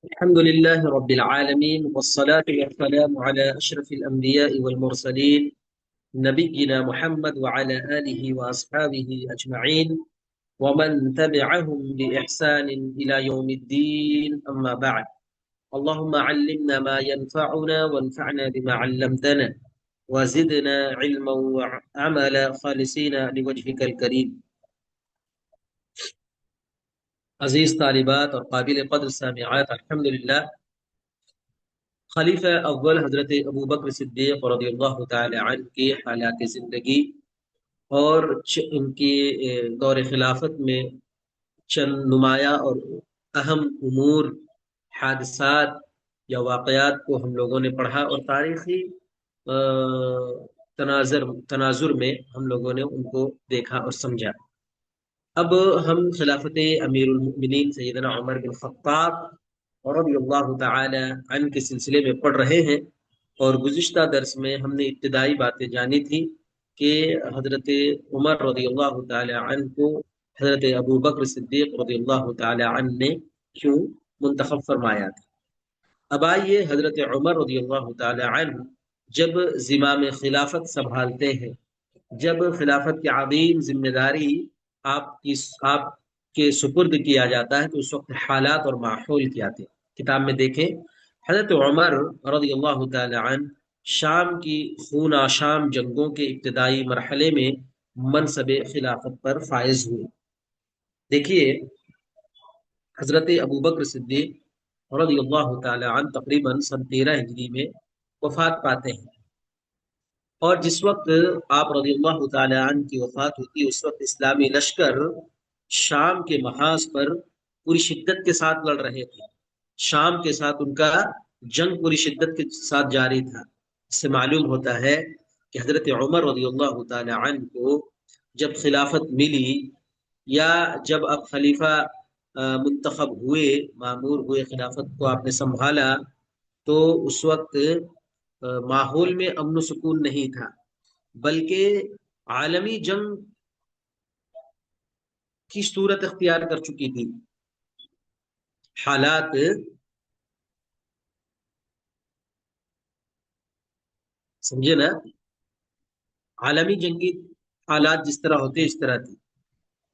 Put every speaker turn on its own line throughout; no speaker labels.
الحمد لله رب العالمين والصلاة والسلام على أشرف الأنبياء والمرسلين نبينا محمد وعلى آله وأصحابه أجمعين ومن تبعهم بإحسان إلى يوم الدين أما بعد. اللهم علمنا ما ينفعنا وانفعنا بما علمتنا وزدنا علما وعملا خالصين لوجهك الكريم. عزیز طالبات اور قابل قدر سامعات، الحمدللہ خلیفہ اول حضرت ابو بکر صدیق رضی اللہ تعالی عنہ کی حالات زندگی اور ان کی دور خلافت میں چند نمایاں اور اہم امور، حادثات یا واقعات کو ہم لوگوں نے پڑھا اور تاریخی تناظر میں ہم لوگوں نے ان کو دیکھا اور سمجھا۔ اب ہم خلافت امیر المؤمنین سیدنا عمر بن خطاب رضی اللہ تعالی عنہ کے سلسلے میں پڑھ رہے ہیں، اور گزشتہ درس میں ہم نے ابتدائی باتیں جانی تھی کہ حضرت عمر رضی اللہ تعالی عنہ کو حضرت ابو بکر صدیق رضی اللہ تعالی عنہ نے کیوں منتخب فرمایا تھا۔ اب آئیے، حضرت عمر رضی اللہ تعالی عنہ جب زمام خلافت سنبھالتے ہیں، جب خلافت کی عظیم ذمہ داری آپ کے سپرد کیا جاتا ہے، تو اس وقت حالات اور ماحول کیا تھے۔ کتاب میں دیکھیں، حضرت عمر رضی اللہ تعالی عنہ شام کی خون آشام جنگوں کے ابتدائی مرحلے میں منصب خلافت پر فائز ہوئے۔ دیکھیے، حضرت ابو بکر صدیق رضی اللہ تعالی عنہ تقریباً سن 13 ہجری میں وفات پاتے ہیں، اور جس وقت آپ رضی اللہ تعالی عنہ کی وفات ہوتی ہے، اس وقت اسلامی لشکر شام کے محاذ پر پوری شدت کے ساتھ لڑ رہے تھے۔ شام کے ساتھ ان کا جنگ پوری شدت کے ساتھ جاری تھا۔ اس سے معلوم ہوتا ہے کہ حضرت عمر رضی اللہ تعالی عنہ کو جب خلافت ملی، یا جب اب خلیفہ منتخب ہوئے، مامور ہوئے، خلافت کو آپ نے سنبھالا، تو اس وقت ماحول میں امن و سکون نہیں تھا، بلکہ عالمی جنگ کی صورت اختیار کر چکی تھی۔ حالات سمجھے نا، عالمی جنگی حالات جس طرح ہوتے اس طرح تھی۔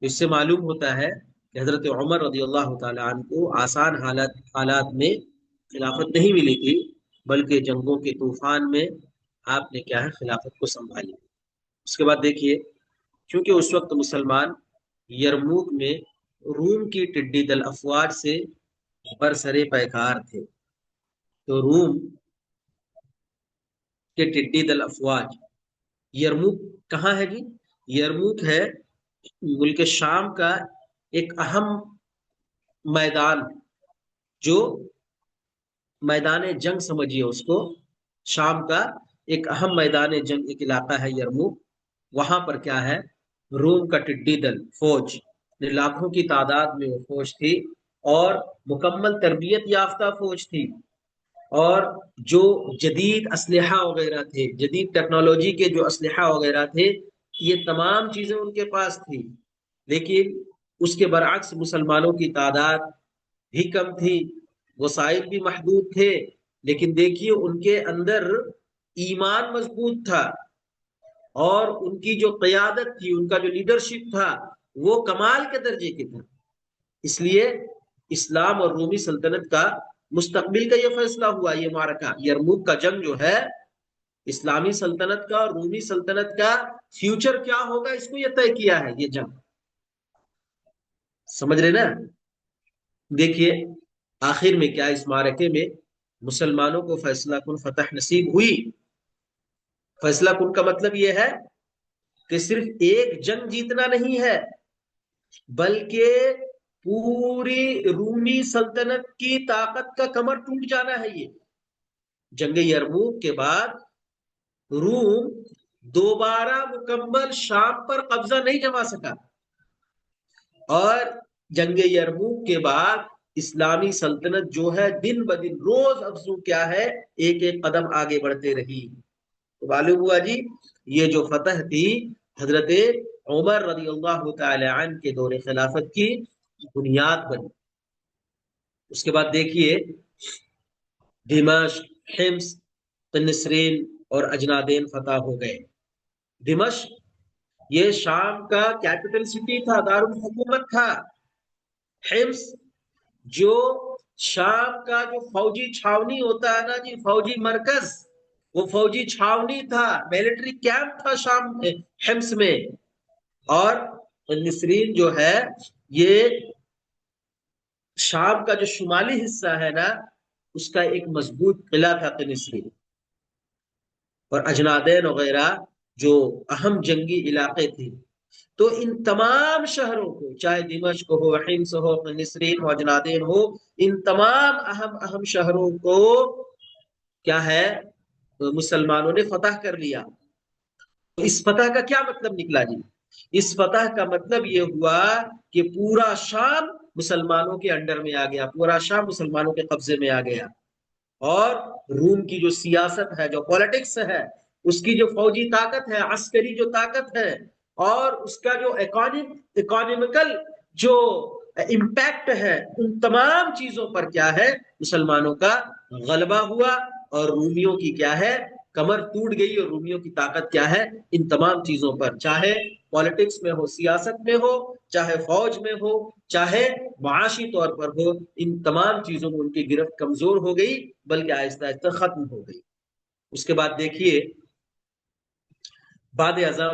اس سے معلوم ہوتا ہے کہ حضرت عمر رضی اللہ تعالی عنہ کو آسان حالات میں خلافت نہیں ملی تھی، بلکہ جنگوں کے طوفان میں آپ نے کیا ہے، خلافت کو سنبھالی۔ اس کے بعد دیکھیے، کیونکہ اس وقت مسلمان یرموک میں روم کی ٹڈی دل افواج سے برسرے پیکار تھے، تو روم کے ٹڈی دل افواج، یرموک کہاں ہے جی؟ یرموک ہے ملک شام کا ایک اہم میدان، جو میدان جنگ سمجھیے اس کو، شام کا ایک اہم میدان جنگ ایک علاقہ ہے یرموک۔ وہاں پر کیا ہے، روم کا ٹڈی دل فوج، لاکھوں کی تعداد میں وہ فوج تھی، اور مکمل تربیت یافتہ فوج تھی، اور جو جدید اسلحہ وغیرہ تھے، جدید ٹیکنالوجی کے جو اسلحہ وغیرہ تھے، یہ تمام چیزیں ان کے پاس تھی۔ لیکن اس کے برعکس مسلمانوں کی تعداد بھی کم تھی، وسائل بھی محدود تھے، لیکن دیکھیے ان کے اندر ایمان مضبوط تھا، اور ان کی جو قیادت تھی، ان کا جو لیڈرشپ تھا، وہ کمال کے درجے کی تھا۔ اس لیے اسلام اور رومی سلطنت کا مستقبل کا یہ فیصلہ ہوا، یہ معرکہ یرموک کا جنگ جو ہے، اسلامی سلطنت کا اور رومی سلطنت کا فیوچر کیا ہوگا، اس کو یہ طے کیا ہے یہ جنگ۔ سمجھ رہے نا؟ دیکھیے آخر میں کیا، اس معرکے میں مسلمانوں کو فیصلہ کن فتح نصیب ہوئی۔ فیصلہ کن کا مطلب یہ ہے کہ صرف ایک جنگ جیتنا نہیں ہے، بلکہ پوری رومی سلطنت کی طاقت کا کمر ٹوٹ جانا ہے۔ یہ جنگ یرموک کے بعد روم دوبارہ مکمل شام پر قبضہ نہیں جما سکا، اور جنگ یرموک کے بعد اسلامی سلطنت جو ہے دن بدن روز افزوں کیا ہے، ایک ایک قدم آگے بڑھتے رہی۔ تو معلوم ہوا جی، یہ جو فتح تھی حضرت عمر رضی اللہ تعالی عنہ کے دور خلافت کی بنیاد بنی۔ اس کے بعد دیکھیے دمشق، حمص، نسرین اور اجنادین فتح ہو گئے۔ دمشق یہ شام کا کیپٹل سٹی تھا، دارالحکومت تھا۔ حمص جو شام کا جو فوجی چھاونی ہوتا ہے نا جی، فوجی مرکز، وہ فوجی چھاونی تھا، ملٹری کیمپ تھا شام میں، حمص میں۔ اور نسرین جو ہے یہ شام کا جو شمالی حصہ ہے نا، اس کا ایک مضبوط قلعہ تھا نسرین۔ اور اجنادین وغیرہ جو اہم جنگی علاقے تھے۔ تو ان تمام شہروں کو، چاہے دمشق ہو، حمص ہو، نسرین ہو، اجنادین ہو، ان تمام اہم شہروں کو کیا ہے مسلمانوں نے فتح کر لیا۔ تو اس فتح کا کیا مطلب نکلا جی؟ اس فتح کا مطلب یہ ہوا کہ پورا شام مسلمانوں کے انڈر میں آ گیا، پورا شام مسلمانوں کے قبضے میں آ گیا۔ اور روم کی جو سیاست ہے، جو پولیٹکس ہے، اس کی جو فوجی طاقت ہے، عسکری جو طاقت ہے، اور اس کا جو اکانومیکل جو امپیکٹ ہے، ان تمام چیزوں پر کیا ہے مسلمانوں کا غلبہ ہوا۔ اور رومیوں کی کیا ہے کمر ٹوٹ گئی، اور رومیوں کی طاقت کیا ہے ان تمام چیزوں پر، چاہے پالیٹکس میں ہو، سیاست میں ہو، چاہے فوج میں ہو، چاہے معاشی طور پر ہو، ان تمام چیزوں میں ان کی گرفت کمزور ہو گئی، بلکہ آہستہ آہستہ ختم ہو گئی۔ اس کے بعد دیکھیے بعد ازاں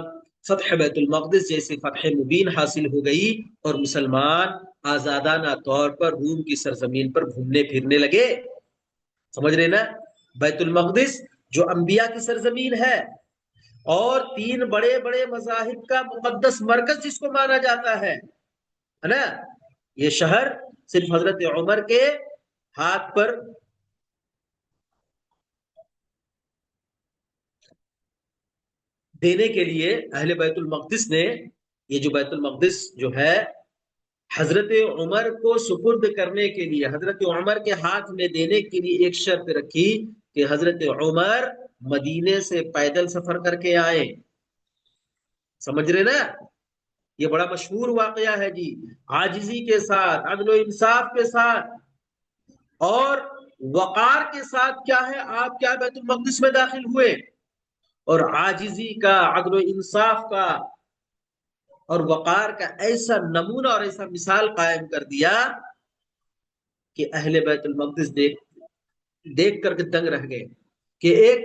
فتح بیت المقدس جیسے فتح مبین حاصل ہو گئی، اور مسلمان آزادانہ طور پر روم کی سرزمین پر گھومنے پھرنے لگے۔ سمجھ رہے نا؟ بیت المقدس جو انبیاء کی سرزمین ہے، اور تین بڑے بڑے مذاہب کا مقدس مرکز جس کو مانا جاتا ہے نا، یہ شہر صرف حضرت عمر کے ہاتھ پر دینے کے لیے اہل بیت المقدس نے، یہ جو بیت المقدس جو ہے حضرت عمر کو سپرد کرنے کے لیے، حضرت عمر کے ہاتھ میں دینے کے لیے ایک شرط رکھی کہ حضرت عمر مدینے سے پیدل سفر کر کے آئے۔ سمجھ رہے نا؟ یہ بڑا مشہور واقعہ ہے جی، عاجزی کے ساتھ، عدل و انصاف کے ساتھ اور وقار کے ساتھ کیا ہے آپ کیا بیت المقدس میں داخل ہوئے، اور عاجزی کا، عدل و انصاف کا اور وقار کا ایسا نمونہ اور ایسا مثال قائم کر دیا کہ اہل بیت المقدس دیکھ کر کے دنگ رہ گئے کہ ایک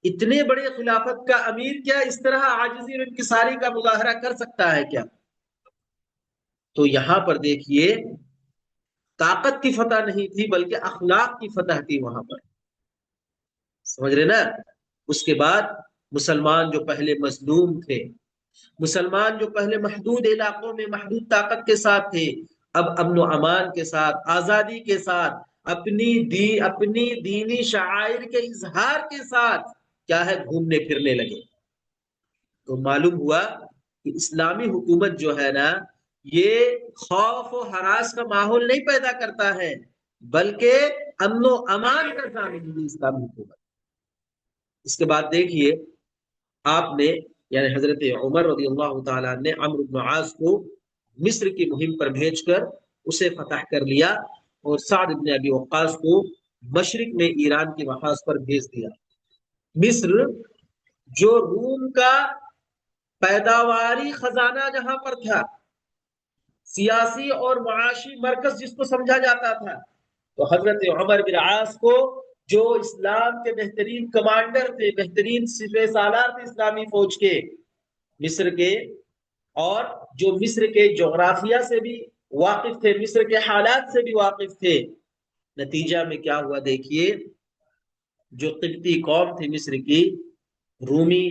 اتنے بڑے خلافت کا امیر کیا اس طرح عاجزی اور انکساری کا مظاہرہ کر سکتا ہے کیا؟ تو یہاں پر دیکھیے طاقت کی فتح نہیں تھی، بلکہ اخلاق کی فتح تھی وہاں پر۔ سمجھ رہے نا؟ اس کے بعد مسلمان جو پہلے مظلوم تھے، مسلمان جو پہلے محدود علاقوں میں محدود طاقت کے ساتھ تھے، اب امن و امان کے ساتھ، آزادی کے ساتھ، اپنی دینی شعائر کے اظہار کے ساتھ کیا ہے گھومنے پھرنے لگے۔ تو معلوم ہوا کہ اسلامی حکومت جو ہے نا، یہ خوف و ہراس کا ماحول نہیں پیدا کرتا ہے، بلکہ امن و امان کا ضامن ہے اسلامی حکومت۔ اس کے بعد دیکھیے آپ نے یعنی حضرت عمر رضی اللہ تعالیٰ نے عمرو بن عاص کو مصر کی مہم پر بھیج کر اسے فتح کر لیا، اور سعد بن ابی وقاص کو مشرق میں ایران کے محاذ پر بھیج دیا۔ مصر جو روم کا پیداواری خزانہ جہاں پر تھا، سیاسی اور معاشی مرکز جس کو سمجھا جاتا تھا، تو حضرت عمر بن عاص کو جو اسلام کے بہترین کمانڈر تھے، بہترین سپہ سالار تھے اسلامی فوج کے مصر کے، اور جو مصر کے جغرافیہ سے بھی واقف تھے، مصر کے حالات سے بھی واقف تھے، نتیجہ میں کیا ہوا دیکھیے، جو قبطی قوم تھی مصر کی، رومی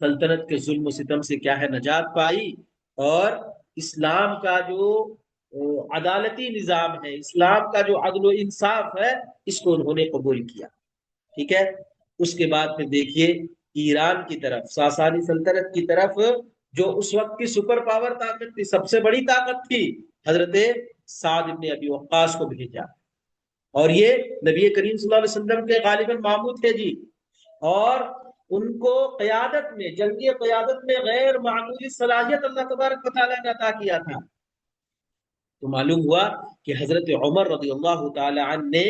سلطنت کے ظلم و ستم سے کیا ہے نجات پائی، اور اسلام کا جو عدالتی نظام ہے، اسلام کا جو عدل و انصاف ہے، اس کو انہوں نے قبول کیا۔ ٹھیک ہے؟ اس کے بعد پھر دیکھیے ایران کی طرف، ساسانی سلطنت کی طرف، جو اس وقت کی سپر پاور طاقت تھی، سب سے بڑی طاقت تھی، حضرت سعد بن ابی وقاص کو بھیجا۔ اور یہ نبی کریم صلی اللہ علیہ وسلم کے غالباً ماموں تھے جی، اور ان کو قیادت میں، جنگی قیادت میں غیر معمولی صلاحیت اللہ تبارک و تعالیٰ نے عطا کیا تھا۔ تو معلوم ہوا کہ حضرت عمر رضی اللہ تعالی عنہ نے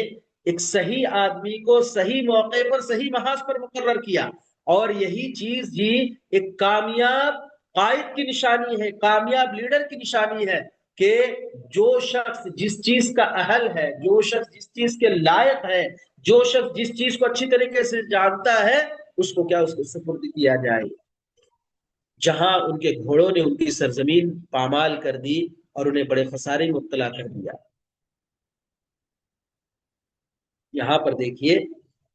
ایک صحیح آدمی کو صحیح موقع پر صحیح محاذ پر مقرر کیا، اور یہی چیز جی ایک کامیاب قائد کی نشانی ہے، کامیاب لیڈر کی نشانی ہے، کہ جو شخص جس چیز کا اہل ہے، جو شخص جس چیز کے لائق ہے، جو شخص جس چیز کو اچھی طریقے سے جانتا ہے، اس کو کیا، اس کو سپرد کیا جائے۔ جہاں ان کے گھوڑوں نے ان کی سرزمین پامال کر دی اور انہیں بڑے خسارے میں مبتلا کر دیا۔ یہاں پر دیکھیے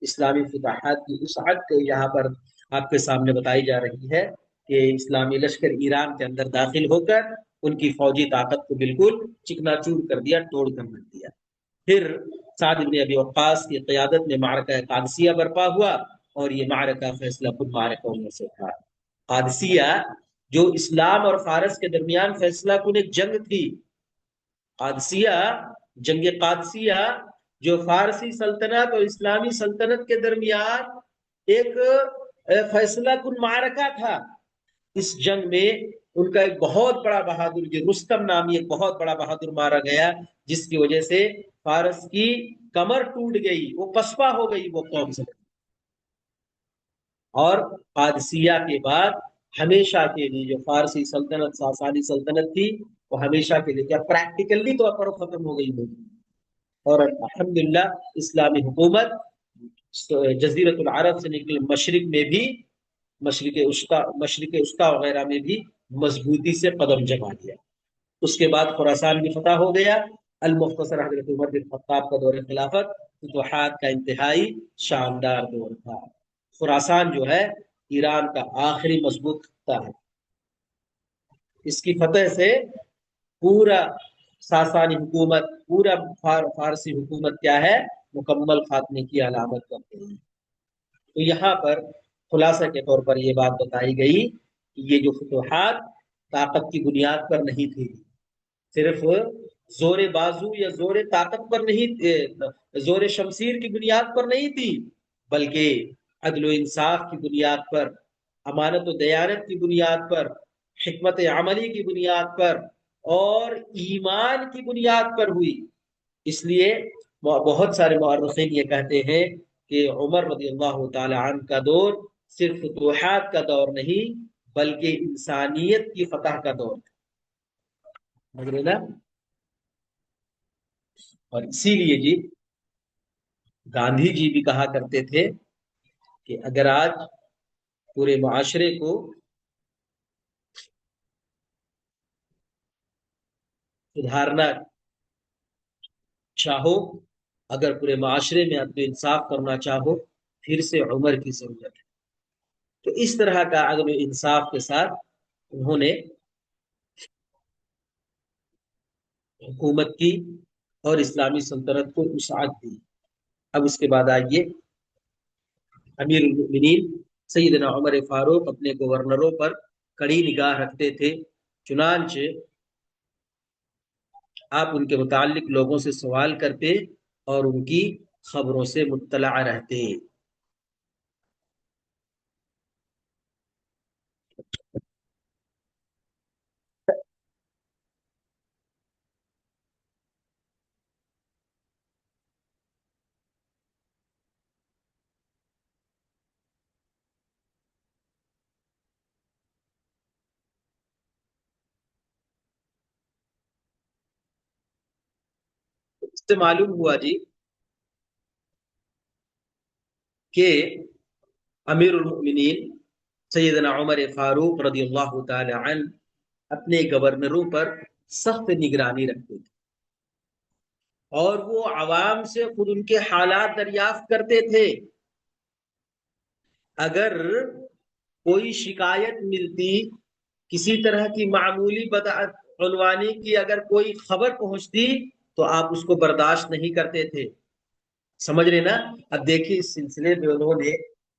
اسلامی فتوحات کی وسعت کو یہاں پر آپ کے سامنے بتائی جا رہی ہے، کہ اسلامی لشکر ایران کے اندر داخل ہو کر ان کی فوجی طاقت کو بالکل چکنا چور کر دیا، توڑ کر رکھ دیا۔ پھر سعد بن ابی وقاص کی قیادت میں معرکہ قادسیہ برپا ہوا، اور یہ معرکہ فیصلہ کن معرکوں میں سے تھا۔ قادسیہ جو اسلام اور فارس کے درمیان فیصلہ کن ایک جنگ تھی۔ قادسیہ، جنگ قادسیہ جو فارسی سلطنت اور اسلامی سلطنت کے درمیان ایک فیصلہ کن معرکہ تھا۔ اس جنگ میں ان کا ایک بہت بڑا بہادر، جو رستم نامی ایک بہت بڑا بہادر مارا گیا، جس کی وجہ سے فارس کی کمر ٹوٹ گئی، وہ پسپا ہو گئی وہ قوم سے۔ اور قادسیہ کے بعد ہمیشہ کے لیے جو فارسی سلطنت، ساسانی سلطنت تھی، وہ ہمیشہ کے لیے کیا پریکٹیکلی طور پر ختم ہو گئی ہوگی، اور الحمدللہ اسلامی حکومت جزیرت العرب سے نکل مشرق میں بھی، مشرق استا وغیرہ میں بھی مضبوطی سے قدم جما دیا۔ اس کے بعد خراسان بھی فتح ہو گیا۔ المختصر حضرت عمر بن خطاب کا دور خلافت فتوحات کا انتہائی شاندار دور تھا۔ خراسان جو ہے ایران کا آخری مضبوط خطہ ہے۔ اس کی فتح سے پورا ساسانی حکومت، پورا فارسی حکومت کیا ہے، مکمل خاتمے کی علامت کرتے ہیں۔ تو یہاں پر خلاصہ کے طور پر یہ بات بتائی گئی کہ یہ جو فتوحات طاقت کی بنیاد پر نہیں تھی، صرف زور بازو یا زور طاقت پر نہیں، زور شمشیر کی بنیاد پر نہیں تھی، بلکہ عدل و انصاف کی بنیاد پر، امانت و دیانت کی بنیاد پر، حکمت عملی کی بنیاد پر، اور ایمان کی بنیاد پر ہوئی۔ اس لیے بہت سارے مورخین یہ کہتے ہیں کہ عمر رضی اللہ تعالی عنہ کا دور صرف فتوحات کا دور نہیں، بلکہ انسانیت کی فتح کا دور تھا۔ اور اسی لیے جی گاندھی جی بھی کہا کرتے تھے کہ اگر آج پورے معاشرے کو سدھارنا چاہو، اگر پورے معاشرے میں عدل انصاف کرنا چاہو، پھر سے عمر کی ضرورت ہے۔ تو اس طرح کا عدل و انصاف کے ساتھ انہوں نے حکومت کی اور اسلامی سلطنت کو وسعت دی۔ اب اس کے بعد آئیے، امیر المؤمنین سیدنا عمر فاروق اپنے گورنروں پر کڑی نگاہ رکھتے تھے، چنانچہ آپ ان کے متعلق لوگوں سے سوال کرتے اور ان کی خبروں سے مطلع رہتے۔ اس سے معلوم ہوا جی کہ امیر المؤمنین سیدنا عمر فاروق رضی اللہ تعالی عنہ اپنے گورنروں پر سخت نگرانی رکھتے تھے، اور وہ عوام سے خود ان کے حالات دریافت کرتے تھے۔ اگر کوئی شکایت ملتی، کسی طرح کی معمولی بدعنوانی کی اگر کوئی خبر پہنچتی، تو آپ اس کو برداشت نہیں کرتے تھے۔ سمجھ رہے نا؟ اب دیکھیے اس سلسلے میں انہوں نے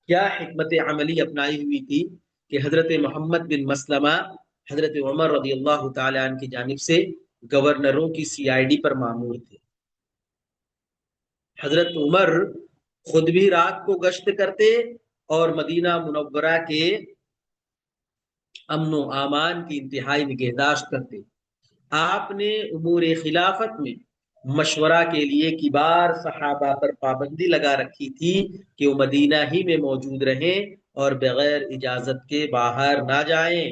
کیا حکمت عملی اپنائی ہوئی تھی، کہ حضرت محمد بن مسلمہ حضرت عمر رضی اللہ تعالی عنہ کی جانب سے گورنروں کی سی آئی ڈی پر مامور تھے۔ حضرت عمر خود بھی رات کو گشت کرتے اور مدینہ منورہ کے امن و امان کی انتہائی نگہداشت کرتے۔ آپ نے امور خلافت میں مشورہ کے لیے کبار صحابہ پر پابندی لگا رکھی تھی کہ وہ مدینہ ہی میں موجود رہیں اور بغیر اجازت کے باہر نہ جائیں۔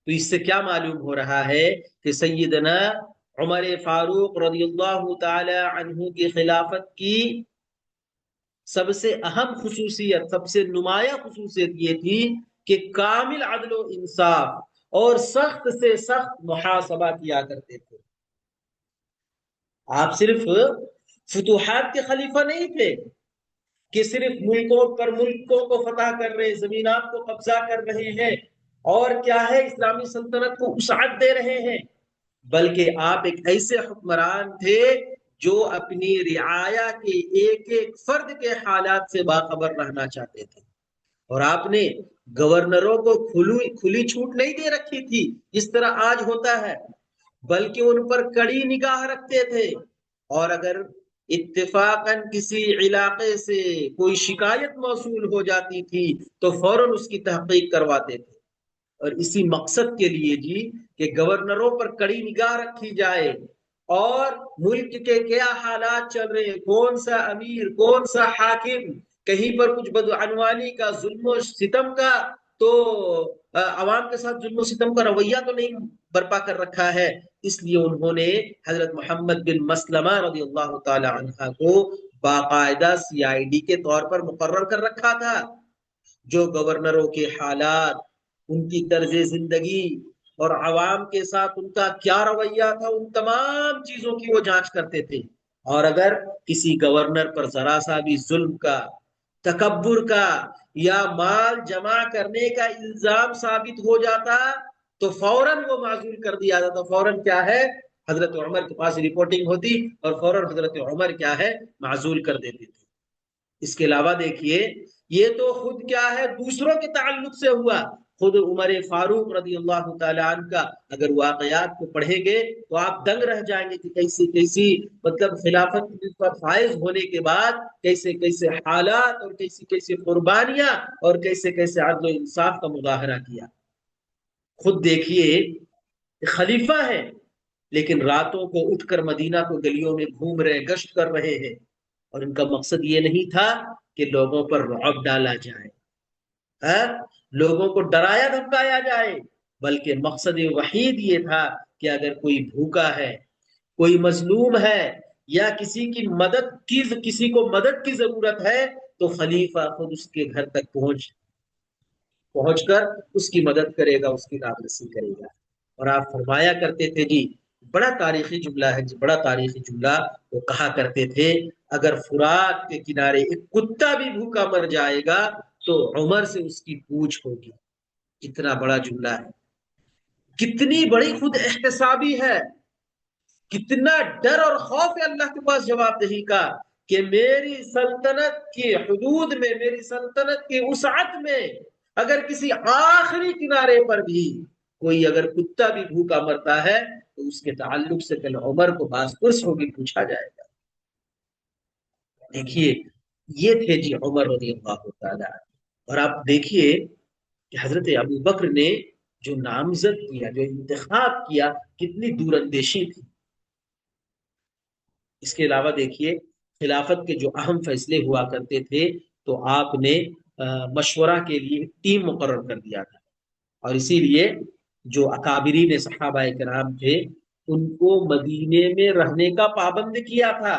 تو اس سے کیا معلوم ہو رہا ہے کہ سیدنا عمر فاروق رضی اللہ تعالی عنہ کی خلافت کی سب سے اہم خصوصیت، سب سے نمایاں خصوصیت یہ تھی کہ کامل عدل و انصاف اور سخت سے سخت محاسبہ کیا کرتے تھے۔ آپ صرف فتوحات کے خلیفہ نہیں تھے کہ صرف ملکوں کو فتح کر رہے، زمینات کو قبضہ کر رہے ہیں اور کیا ہے اسلامی سلطنت کو وسعت دے رہے ہیں، بلکہ آپ ایک ایسے حکمران تھے جو اپنی رعایا کے ایک ایک فرد کے حالات سے باخبر رہنا چاہتے تھے۔ اور آپ نے گورنروں کو کھلی چھوٹ نہیں دے رکھی تھی جس طرح آج ہوتا ہے، بلکہ ان پر کڑی نگاہ رکھتے تھے، اور اگر اتفاقاً کسی علاقے سے کوئی شکایت موصول ہو جاتی تھی تو فوراً اس کی تحقیق کرواتے تھے۔ اور اسی مقصد کے لیے جی کہ گورنروں پر کڑی نگاہ رکھی جائے اور ملک کے کیا حالات چل رہے ہیں، کون سا امیر کون سا حاکم، کہیں پر کچھ بدعنوانی کا، ظلم و ستم کا، تو عوام کے ساتھ ظلم و ستم کا رویہ تو نہیں برپا کر رکھا ہے۔ اس لیے انہوں نے حضرت محمد بن مسلمہ رضی اللہ تعالی عنہ کو باقاعدہ CID کے طور پر مقرر کر رکھا تھا، جو گورنروں کے حالات، ان کی طرز زندگی اور عوام کے ساتھ ان کا کیا رویہ تھا، ان تمام چیزوں کی وہ جانچ کرتے تھے۔ اور اگر کسی گورنر پر ذرا سا بھی ظلم کا، تکبر کا یا مال جمع کرنے کا الزام ثابت ہو جاتا تو فوراً وہ معزول کر دیا جاتا۔ فوراً کیا ہے، حضرت عمر کے پاس رپورٹنگ ہوتی اور فوراً حضرت عمر کیا ہے، معزول کر دیتے تھے۔ اس کے علاوہ دیکھیے، یہ تو خود کیا ہے دوسروں کے تعلق سے ہوا، خود عمر فاروق رضی اللہ تعالیٰ عنہ کا اگر واقعات کو پڑھیں گے تو آپ دنگ رہ جائیں گے کہ کیسی کیسی مطلب خلافت پر فائز ہونے کے بعد کیسے کیسے حالات اور کیسی کیسی قربانیاں اور کیسے کیسے عدل و انصاف کا مظاہرہ کیا۔ خود دیکھیے، خلیفہ ہے لیکن راتوں کو اٹھ کر مدینہ کو گلیوں میں گھوم رہے، گشت کر رہے ہیں، اور ان کا مقصد یہ نہیں تھا کہ لوگوں پر رعب ڈالا جائے، لوگوں کو ڈرایا دھمکایا جائے، بلکہ مقصد وحید یہ تھا کہ اگر کوئی بھوکا ہے، کوئی مظلوم ہے، یا کسی کو مدد کی ضرورت ہے تو خلیفہ خود اس کے گھر تک پہنچ کر اس کی مدد کرے گا، اس کی راہ کرے گا۔ اور آپ فرمایا کرتے تھے جی، بڑا تاریخی جملہ ہے جی، بڑا تاریخی جملہ، وہ کہا کرتے تھے اگر فرات کے کنارے ایک کتا بھی بھوکا مر جائے گا تو عمر سے اس کی پوچھ ہوگی۔ کتنا بڑا جملہ ہے، کتنی بڑی خود احتسابی ہے، کتنا ڈر اور خوف ہے اللہ کے پاس جواب دہی کا کہ میری سلطنت کی حدود میں، میری سلطنت کی وسعت میں اگر کسی آخری کنارے پر بھی کوئی اگر کتا بھی بھوکا مرتا ہے تو اس کے تعلق سے کل عمر کو باز پرس ہوگی، پوچھا جائے گا۔ دیکھیے، یہ تھے جی عمر رضی اللہ تعالیٰ۔ اور آپ دیکھیے کہ حضرت ابو بکر نے جو نامزد کیا، جو انتخاب کیا، کتنی دور اندیشی تھی۔ اس کے علاوہ دیکھیے، خلافت کے جو اہم فیصلے ہوا کرتے تھے تو آپ نے مشورہ کے لیے ٹیم مقرر کر دیا تھا، اور اسی لیے جو اکابرین صحابہ کرام تھے ان کو مدینے میں رہنے کا پابند کیا تھا،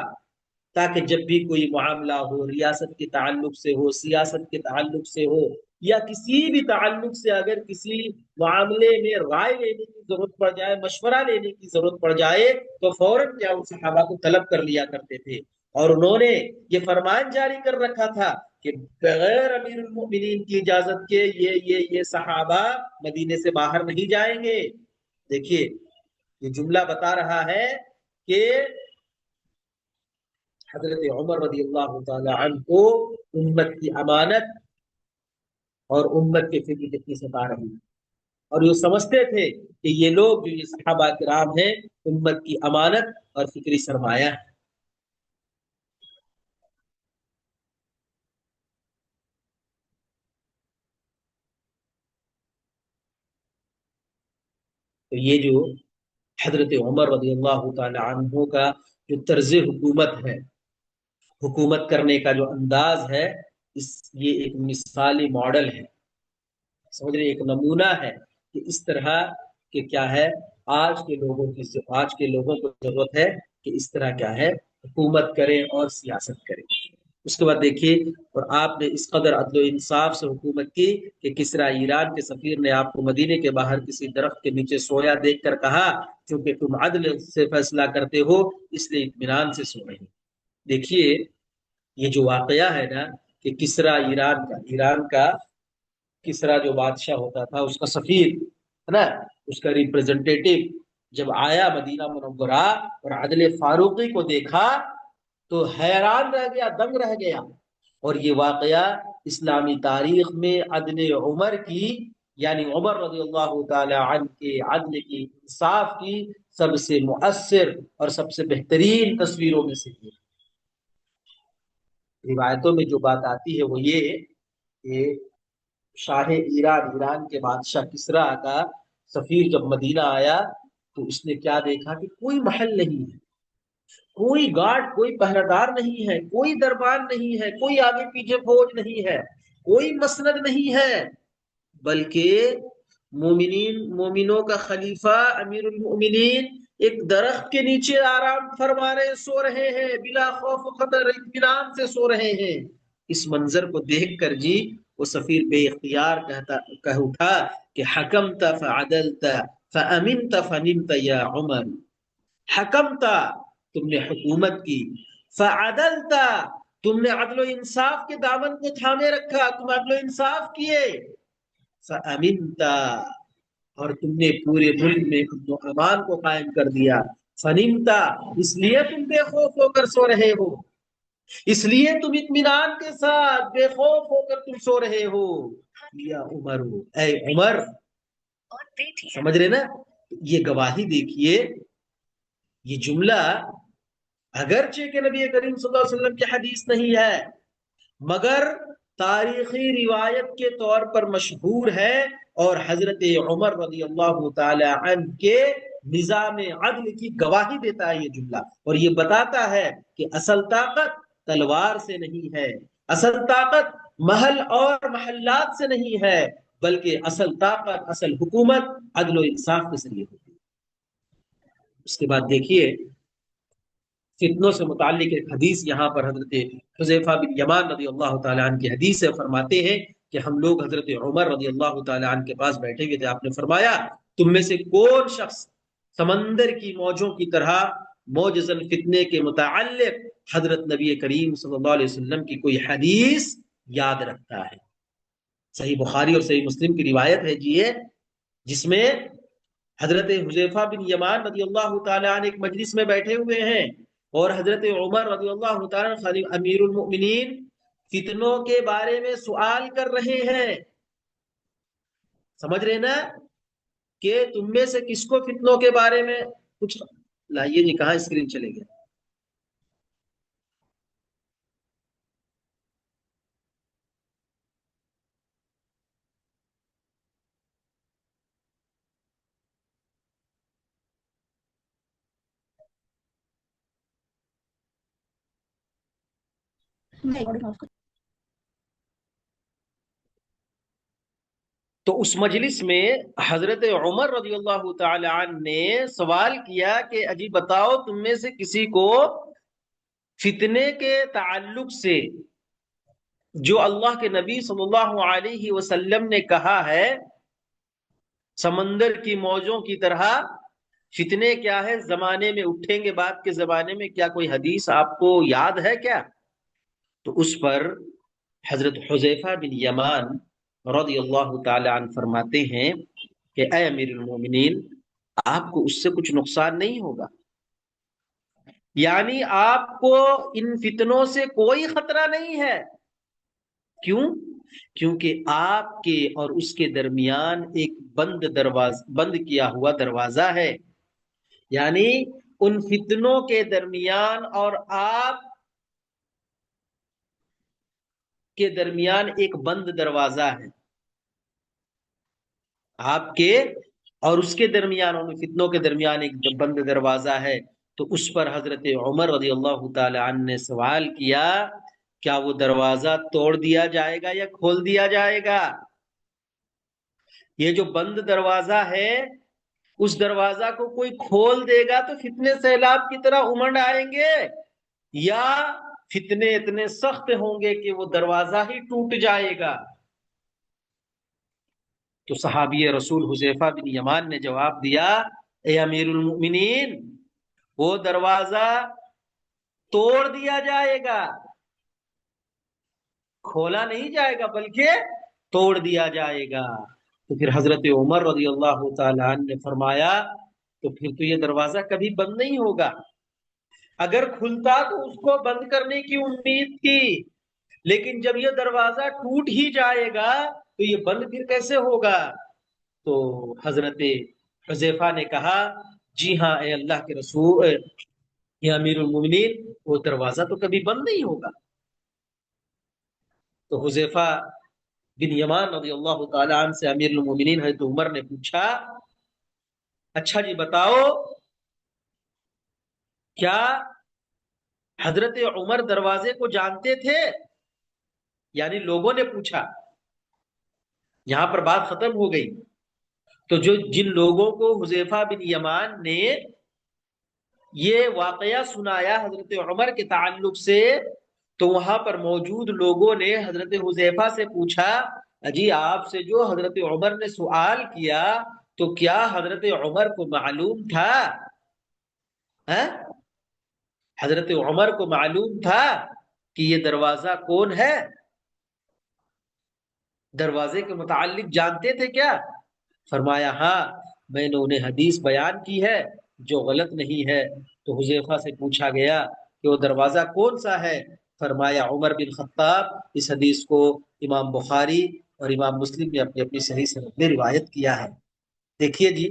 تاکہ جب بھی کوئی معاملہ ہو، ریاست کے تعلق سے ہو، سیاست کے تعلق سے ہو، یا کسی بھی تعلق سے اگر کسی معاملے میں رائے لینے کی ضرورت پڑ جائے، مشورہ لینے کی ضرورت پڑ جائے تو فوراً کیا ان صحابہ کو طلب کر لیا کرتے تھے۔ اور انہوں نے یہ فرمان جاری کر رکھا تھا کہ بغیر امیر المؤمنین کی اجازت کے یہ صحابہ مدینے سے باہر نہیں جائیں گے۔ دیکھیے، یہ جملہ بتا رہا ہے کہ حضرت عمر رضی اللہ تعالی عنہ کو امت کی امانت اور امت کے فکر کتنی ستا رہی ہے، اور یہ سمجھتے تھے کہ یہ لوگ جو یہ صحابہ کرام ہیں امت کی امانت اور فکری سرمایہ ہے۔ تو یہ جو حضرت عمر رضی اللہ تعالی عنہ کا جو طرز حکومت ہے، حکومت کرنے کا جو انداز ہے، یہ ایک مثالی ماڈل ہے، سمجھ رہے، ایک نمونہ ہے کہ اس طرح کہ کیا ہے آج کے لوگوں کو ضرورت ہے کہ اس طرح کیا ہے حکومت کریں اور سیاست کریں۔ اس کے بعد دیکھیے، اور آپ نے اس قدر عدل و انصاف سے حکومت کی کہ کسرا ایران کے سفیر نے آپ کو مدینے کے باہر کسی درخت کے نیچے سویا دیکھ کر کہا کیونکہ تم عدل سے فیصلہ کرتے ہو اس لیے اطمینان سے سو رہے۔ دیکھیے یہ جو واقعہ ہے نا کہ کسرا ایران کا کسرا جو بادشاہ ہوتا تھا اس کا سفیر ہے نا، اس کا ریپرزنٹیٹو جب آیا مدینہ منورہ اور عدل فاروقی کو دیکھا تو حیران رہ گیا، دنگ رہ گیا۔ اور یہ واقعہ اسلامی تاریخ میں عدل عمر کی، یعنی عمر رضی اللہ تعالی عنہ کے عدل کی، انصاف کی سب سے مؤثر اور سب سے بہترین تصویروں میں سے ایک۔ روایتوں میں جو بات آتی ہے وہ یہ کہ شاہ ایران کے بادشاہ کسرا کا سفیر جب مدینہ آیا تو اس نے کیا دیکھا کہ کوئی محل نہیں ہے، کوئی گارڈ، کوئی پہرہ دار نہیں ہے، کوئی دربار نہیں ہے، کوئی آگے پیچھے فوج نہیں ہے، کوئی مسند نہیں ہے، بلکہ مومنوں کا خلیفہ امیر المؤمنین ایک درخت کے نیچے آرام فرما رہے، سو رہے ہیں، بلا خوف و خطر اطمینان سے سو رہے ہیں۔ اس منظر کو دیکھ کر جی وہ سفیر بے اختیار کہہ اٹھا کہ حکمت فعدلت فامنت فنمت یا عمر، حکمتا تم نے حکومت کی، فعدلتا تم نے عدل و انصاف کے دامن کو تھامے رکھا، تم عدل و انصاف کیے، فامنتا اور تم نے پورے ملک میں امن و امان کو قائم کر دیا، فنمتا اس لیے تم بے خوف ہو کر سو رہے ہو، اس لیے تم اطمینان کے ساتھ بے خوف ہو کر تم سو رہے ہو یا عمر، اے عمر، سمجھ رہے نا؟ یہ گواہی دیکھیے، یہ جملہ اگرچہ کہ نبی کریم صلی اللہ علیہ وسلم کی حدیث نہیں ہے مگر تاریخی روایت کے طور پر مشہور ہے، اور حضرت عمر رضی اللہ تعالی عنہ کے نظام عدل کی گواہی دیتا ہے یہ جملہ، اور یہ بتاتا ہے کہ اصل طاقت تلوار سے نہیں ہے، اصل طاقت محل اور محلات سے نہیں ہے، بلکہ اصل طاقت، اصل حکومت عدل و انصاف کے ذریعے ہوتی ہے۔ اس کے بعد دیکھیے فتنوں سے متعلق ایک حدیث یہاں پر حضرت حذیفہ بن یمان رضی اللہ تعالی عنہ کی حدیث سے فرماتے ہیں کہ ہم لوگ حضرت عمر رضی اللہ تعالی عنہ کے پاس بیٹھے ہوئے تھے، آپ نے فرمایا تم میں سے کون شخص سمندر کی موجوں کی طرح موجزن فتنے کے متعلق حضرت نبی کریم صلی اللہ علیہ وسلم کی کوئی حدیث یاد رکھتا ہے؟ صحیح بخاری اور صحیح مسلم کی روایت ہے جی، جس میں حضرت حذیفہ بن یمان رضی اللہ تعالی عنہ ایک مجلس میں بیٹھے ہوئے ہیں اور حضرت عمر رضی اللہ تعالی امیر المؤمنین فتنوں کے بارے میں سوال کر رہے ہیں، سمجھ رہے نا کہ تم میں سے کس کو فتنوں کے بارے میں کچھ لائیے جی، کہاں اسکرین چلے گیا؟ تو اس مجلس میں حضرت عمر رضی اللہ تعالی عنہ نے سوال کیا کہ اجی بتاؤ تم میں سے کسی کو فتنے کے تعلق سے جو اللہ کے نبی صلی اللہ علیہ وسلم نے کہا ہے سمندر کی موجوں کی طرح فتنے کیا ہے زمانے میں اٹھیں گے، بعد کے زمانے میں، کیا کوئی حدیث آپ کو یاد ہے کیا؟ تو اس پر حضرت حذیفہ بن یمان رضی اللہ تعالی عنہ فرماتے ہیں کہ اے امیر المومنین آپ کو اس سے کچھ نقصان نہیں ہوگا، یعنی آپ کو ان فتنوں سے کوئی خطرہ نہیں ہے۔ کیوں؟ کیونکہ آپ کے اور اس کے درمیان ایک بند کیا ہوا دروازہ ہے، یعنی ان فتنوں کے درمیان اور آپ کے درمیان ایک بند دروازہ ہے، آپ کے اور اس کے درمیان ان فتنوں کے درمیان ایک بند دروازہ ہے، تو اس پر حضرت عمر رضی اللہ تعالی عنہ نے سوال کیا، کیا وہ دروازہ توڑ دیا جائے گا یا کھول دیا جائے گا؟ یہ جو بند دروازہ ہے، اس دروازہ کو کوئی کھول دے گا تو فتنے سیلاب کی طرح امنڈ آئیں گے، یا فتنے اتنے سخت ہوں گے کہ وہ دروازہ ہی ٹوٹ جائے گا؟ تو صحابی رسول حذیفہ بن یمان نے جواب دیا، اے امیر المؤمنین، وہ دروازہ توڑ دیا جائے گا، کھولا نہیں جائے گا بلکہ توڑ دیا جائے گا۔ تو پھر حضرت عمر رضی اللہ تعالی عنہ نے فرمایا، تو پھر تو یہ دروازہ کبھی بند نہیں ہوگا، اگر کھلتا تو اس کو بند کرنے کی امید تھی، لیکن جب یہ دروازہ ٹوٹ ہی جائے گا تو یہ بند پھر کیسے ہوگا؟ تو حضرت حذیفہ نے کہا، جی ہاں اے اللہ کے رسول، یا امیر المومنین، وہ دروازہ تو کبھی بند نہیں ہوگا۔ تو حذیفہ بن یمان رضی اللہ تعالی عنہ سے امیر المومنین حضرت عمر نے پوچھا، اچھا جی بتاؤ، کیا حضرت عمر دروازے کو جانتے تھے؟ یعنی لوگوں نے پوچھا، یہاں پر بات ختم ہو گئی۔ تو جن لوگوں کو حذیفہ بن یمان نے یہ واقعہ سنایا حضرت عمر کے تعلق سے، تو وہاں پر موجود لوگوں نے حضرت حذیفہ سے پوچھا، جی آپ سے جو حضرت عمر نے سوال کیا، تو کیا حضرت عمر کو معلوم تھا؟ ہاں؟ حضرت عمر کو معلوم تھا کہ یہ دروازہ کون ہے؟ دروازے کے متعلق جانتے تھے کیا؟ فرمایا ہاں، میں نے انہیں حدیث بیان کی ہے جو غلط نہیں ہے۔ تو حذیفہ سے پوچھا گیا کہ وہ دروازہ کون سا ہے؟ فرمایا عمر بن خطاب۔ اس حدیث کو امام بخاری اور امام مسلم نے اپنی اپنی صحیح سند میں روایت کیا ہے۔ دیکھیے جی،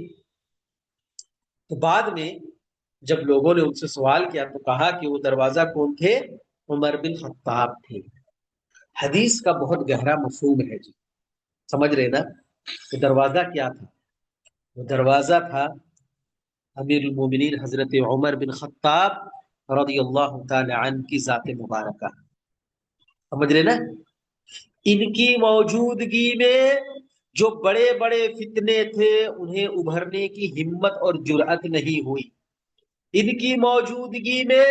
تو بعد میں جب لوگوں نے ان سے سوال کیا تو کہا کہ وہ دروازہ کون تھے؟ عمر بن خطاب تھے۔ حدیث کا بہت گہرا مفہوم ہے جی، سمجھ رہے نا؟ وہ دروازہ کیا تھا؟ وہ دروازہ تھا امیر المومنین حضرت عمر بن خطاب رضی اللہ تعالی عنہ کی ذات مبارکہ، سمجھ رہے نا؟ ان کی موجودگی میں جو بڑے بڑے فتنے تھے انہیں ابھرنے کی ہمت اور جرأت نہیں ہوئی، ان کی موجودگی میں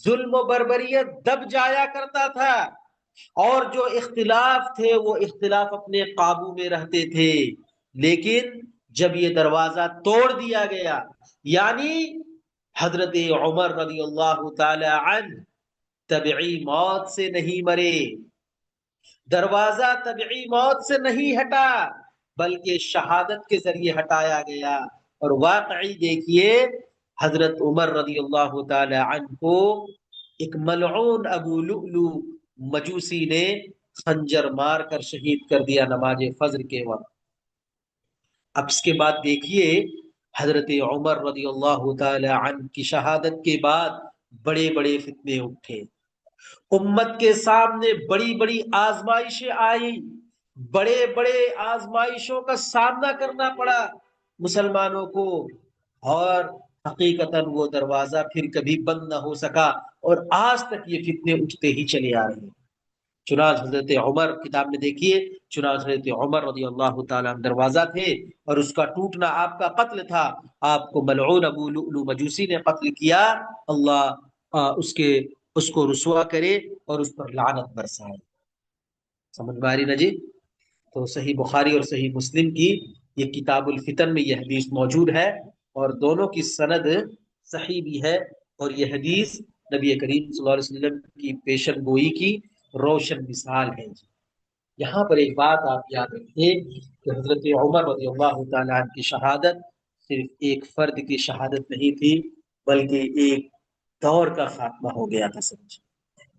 ظلم و بربریت دب جایا کرتا تھا، اور جو اختلاف تھے وہ اختلاف اپنے قابو میں رہتے تھے، لیکن جب یہ دروازہ توڑ دیا گیا، یعنی حضرت عمر رضی اللہ تعالی عنہ طبعی موت سے نہیں مرے، دروازہ طبعی موت سے نہیں ہٹا بلکہ شہادت کے ذریعے ہٹایا گیا۔ اور واقعی دیکھیے، حضرت عمر رضی اللہ تعالی عنہ کو ایک ملعون ابو لؤلؤ مجوسی نے خنجر مار کر شہید کر دیا نماز فجر کے وقت۔ اب اس کے بعد دیکھیے، حضرت عمر رضی اللہ تعالی عنہ کی شہادت کے بعد بڑے بڑے فتنے اٹھے، امت کے سامنے بڑی بڑی آزمائشیں آئی، بڑے بڑے آزمائشوں کا سامنا کرنا پڑا مسلمانوں کو، اور حقیقتاً وہ دروازہ پھر کبھی بند نہ ہو سکا، اور آج تک یہ فتنے اٹھتے ہی چلے آ رہے ہیں۔ چنانچہ حضرت عمر، کتاب میں دیکھیے، چنانچہ حضرت عمر رضی اللہ تعالیٰ عنہ دروازہ تھے، اور اس کا ٹوٹنا آپ کا قتل تھا، آپ کو ملعون ابو لؤلؤ مجوسی نے قتل کیا، اللہ اس کو رسوا کرے اور اس پر لعنت برسائے۔ سمجھ میں آ رہی نا جی؟ تو صحیح بخاری اور صحیح مسلم کی یہ کتاب الفتن میں یہ حدیث موجود ہے، اور دونوں کی سند صحیح بھی ہے، اور یہ حدیث نبی کریم صلی اللہ علیہ وسلم کی پیشن گوئی کی روشن مثال ہے جی۔ یہاں پر ایک بات آپ یاد رکھیے کہ حضرت عمر رضی اللہ تعالیٰ عنہ کی شہادت صرف ایک فرد کی شہادت نہیں تھی، بلکہ ایک دور کا خاتمہ ہو گیا تھا سمجھ۔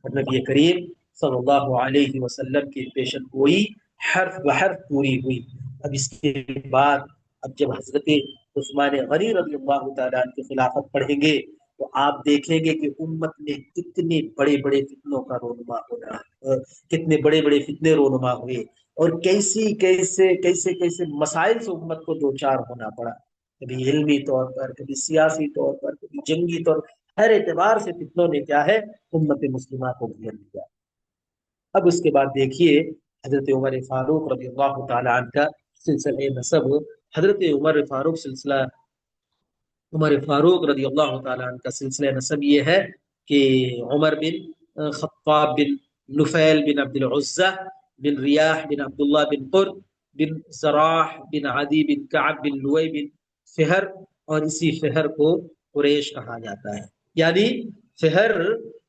اور نبی کریم صلی اللہ علیہ وسلم کی پیشن گوئی حرف بحرف پوری ہوئی۔ اب اس کے بعد اب جب حضرت عثمان غنی رضی اللہ تعالیٰ عنہ کی خلافت پڑھیں گے تو آپ دیکھیں گے کہ امت میں کتنے بڑے بڑے فتنوں کا رونما ہو رہا ہے، کتنے بڑے بڑے فتنے رونما ہوئے۔ اور کیسے مسائل سے امت کو دو چار ہونا پڑا، کبھی علمی طور پر، کبھی سیاسی طور پر، کبھی جنگی طور پر، ہر اعتبار سے فتنوں نے کیا ہے امت مسلمہ کو گھیر لیا۔ اب اس کے بعد دیکھیے حضرت عمر فاروق رضی اللہ تعالی عنہ کا سلسلہ نسب۔ حضرت عمر فاروق رضی اللہ تعالیٰ عنہ کا سلسلہ نسب یہ ہے کہ عمر بن خطاب بن نفیل بن عبد العزہ بن ریاح بن عبداللہ بن قرد بن زراح بن عدی بن کعب بن لوئی بن فہر، اور اسی فہر کو قریش کہا جاتا ہے۔ یعنی فہر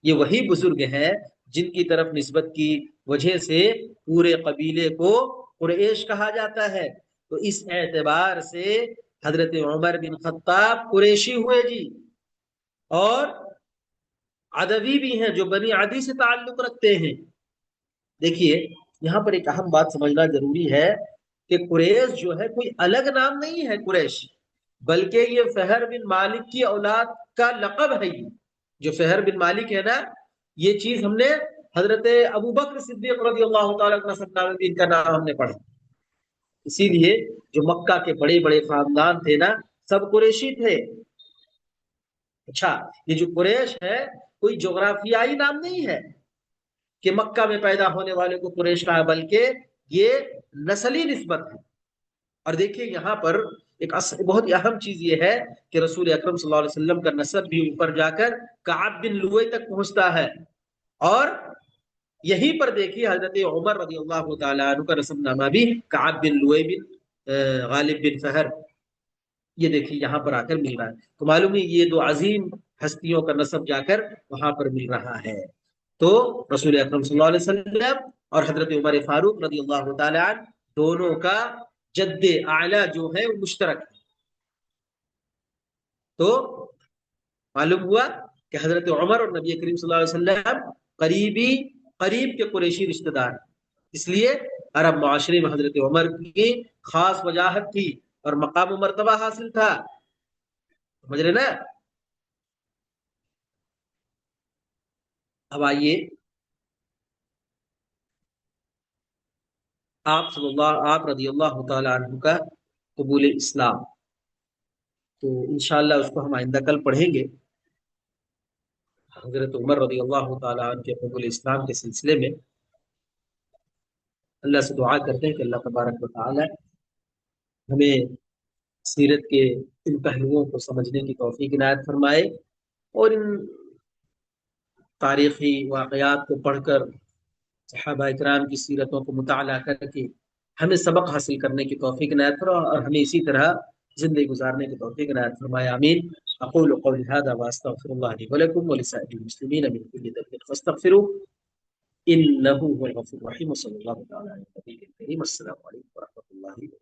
یہ وہی بزرگ ہیں جن کی طرف نسبت کی وجہ سے پورے قبیلے کو قریش کہا جاتا ہے۔ تو اس اعتبار سے حضرت عمر بن خطاب قریشی ہوئے جی، اور عدوی بھی ہیں جو بنی عدی سے تعلق رکھتے ہیں۔ دیکھیے یہاں پر ایک اہم بات سمجھنا ضروری ہے کہ قریش جو ہے کوئی الگ نام نہیں ہے قریش، بلکہ یہ فہر بن مالک کی اولاد کا لقب ہے۔ یہ جو فہر بن مالک ہے نا، یہ چیز ہم نے حضرت ابو بکر صدیق رضی اللہ تعالیٰ عنہ کا نام ہم نے پڑھا۔ اسی لیے جو مکہ کے بڑے بڑے خاندان تھے نا، سب قریشی تھے۔ اچھا، یہ جو قریش ہے کوئی جغرافیائی نام نہیں ہے کہ مکہ میں پیدا ہونے والے کو قریش کہا، بلکہ یہ نسلی نسبت ہے۔ اور دیکھیے یہاں پر ایک بہت اہم چیز یہ ہے کہ رسول اکرم صلی اللہ علیہ وسلم کا نسب بھی اوپر جا کر کعب بن لوئی تک پہنچتا ہے، اور یہیں پر دیکھیے حضرت عمر رضی اللہ تعالیٰ عنہ کا نسب نامہ بھی کعب بن لوئی بن غالب بن فہر، یہ دیکھیے یہاں پر آ کر مل رہا ہے۔ تو معلوم ہے یہ دو عظیم ہستیوں کا نسب جا کر وہاں پر مل رہا ہے۔ تو رسول اکرم صلی اللہ علیہ وسلم اور حضرت عمر فاروق رضی اللہ تعالیٰ عنہ دونوں کا جد اعلیٰ جو ہے وہ مشترک ہے۔ تو معلوم ہوا کہ حضرت عمر اور نبی کریم صلی اللہ علیہ وسلم قریب کے قریشی رشتہ دار، اس لیے عرب معاشرے میں حضرت عمر کی خاص وجاہت تھی اور مقام و مرتبہ حاصل تھا، سمجھ رہے نا؟ اب آئیے آپ رضی اللہ تعالی عنہ کا قبول اسلام، تو انشاءاللہ اس کو ہم آئندہ کل پڑھیں گے۔ حضرت عمر رضی اللہ تعالی عنہ کے قبول اسلام کے سلسلے میں اللہ سے دعا کرتے ہیں کہ اللہ تبارک و تعالی ہمیں سیرت کے ان پہلوؤں کو سمجھنے کی توفیق عنایت فرمائے، اور ان تاریخی واقعات کو پڑھ کر صحابہ اکرام کی سیرتوں کو مطالعہ کر کے ہمیں سبق حاصل کرنے کی توفیق عنایت فرمائے، اور ہمیں اسی طرح زندگی گزارنے کی توفیق عنایت فرمائے، آمین۔ اقول قولی هذا واستغفر الله لي ولكم ولسائر المسلمين من كل ذنب فاستغفروه انه هو الغفور الرحيم، وصلى الله تعالى على النبي الكريم۔ السلام عليكم ورحمة الله وبركاته۔